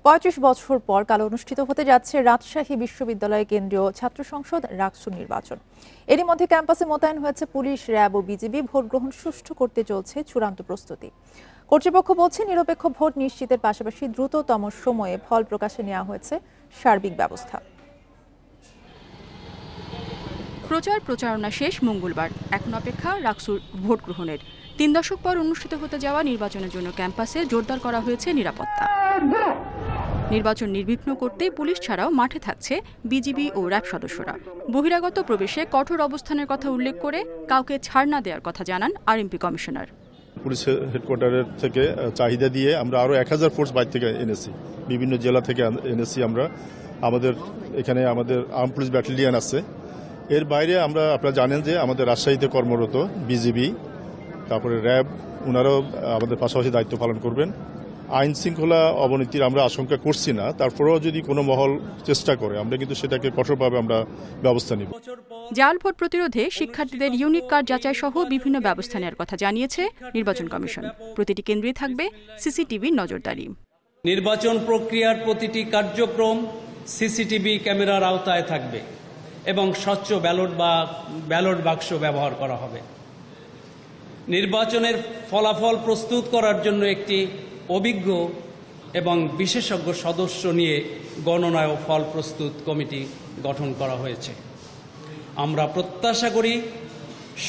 ৩৫ বছর পর কাল অনুষ্ঠিত হতে যাচ্ছে রাজশাহী বিশ্ববিদ্যালয় কেন্দ্রীয় ছাত্র সংসদ রাকসু নির্বাচন। এরই মধ্যে ক্যাম্পাসে মোতায়েন হয়েছে পুলিশ, র্যাব ও বিজিবি। ভোট গ্রহণ সুষ্ঠু করতে চলছে চূড়ান্ত প্রস্তুতি। কর্তৃপক্ষ বলছে, নিরপেক্ষ ভোট নিশ্চিতের পাশাপাশি দ্রুততম সময়ে ফল প্রকাশে নেওয়া হয়েছে সার্বিক ব্যবস্থা। প্রচারণা শেষ মঙ্গলবার। এখন অপেক্ষা রাকসুর ভোট গ্রহণের। ৩ দশক পর অনুষ্ঠিত হতে যাওয়া নির্বাচনের জন্য ক্যাম্পাসে জোরদার করা হয়েছে নিরাপত্তা। নির্বাচন নির্বিঘ্ন করতে পুলিশ ছাড়াও মাঠে থাকছে বিজিবি ও র্যাব সদস্যরা। বহিরাগত প্রবেশে কঠোর অবস্থানের কথা উল্লেখ করে কাউকে ছাড় না দেওয়ার কথা জানান আরএমপি কমিশনার। পুলিশ হেডকোয়ার্টারের থেকে চাহিদা দিয়ে আমরা আরো 1000 ফোর্স বাইরে থেকে এনেছি, বিভিন্ন জেলা থেকে এনেছি। আমরা এখানে আমাদের আর্ম পুলিশ ব্যাটালিয়ন আছে। এর বাইরে আপনারা জানেন যে আমাদের রাজশাহীতে কর্মরত বিজিবি, তারপরে র্যাব, ওনারাও আমাদের পাশাপাশি দায়িত্ব পালন করবেন। আইন শৃঙ্খলা অবনতির আমরা আশঙ্কা করছি না, তারপরেও যদি কোনো মহল চেষ্টা করে আমরা কিন্তু সেটাকে কঠোরভাবে আমরা ব্যবস্থা নিব। জাল ভোট প্রতিরোধে শিক্ষার্থীদের ইউনিক কার্ড যাচাই সহ বিভিন্ন ব্যবস্থা নেওয়ার কথা জানিয়েছে নির্বাচন কমিশন। প্রতিটি কেন্দ্রে থাকবে সিসিটিভির নজরদারি। নির্বাচন প্রক্রিয়ার প্রতিটি কার্যক্রম সিসিটিভি ক্যামেরার আওতায় থাকবে এবং স্বচ্ছ ব্যালট বাক্স ব্যবহার করা হবে। নির্বাচনের ফলাফল প্রস্তুত করার জন্য একটি অভিজ্ঞ এবং বিশেষজ্ঞ সদস্য নিয়ে গণনা ও ফল প্রস্তুত কমিটি গঠন করা হয়েছে। আমরা প্রত্যাশা করি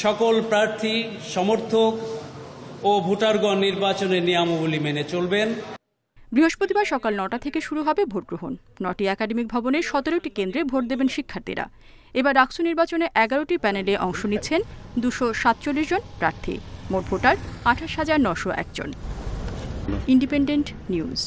সকল প্রার্থী, সমর্থক ও ভোটারগণ নির্বাচনের নিয়মাবলী মেনে চলবেন। বৃহস্পতিবার সকাল ৯টা থেকে শুরু হবে ভোট গ্রহণ। 9টি একাডেমিক ভবনের 17টি কেন্দ্রে ভোট দেবেন শিক্ষার্থীরা। এবার রাকসু নির্বাচনে 11টি প্যানেলে অংশ নিচ্ছেন 247 জন প্রার্থী। মোট ভোটার 28,901 জন। Independent news.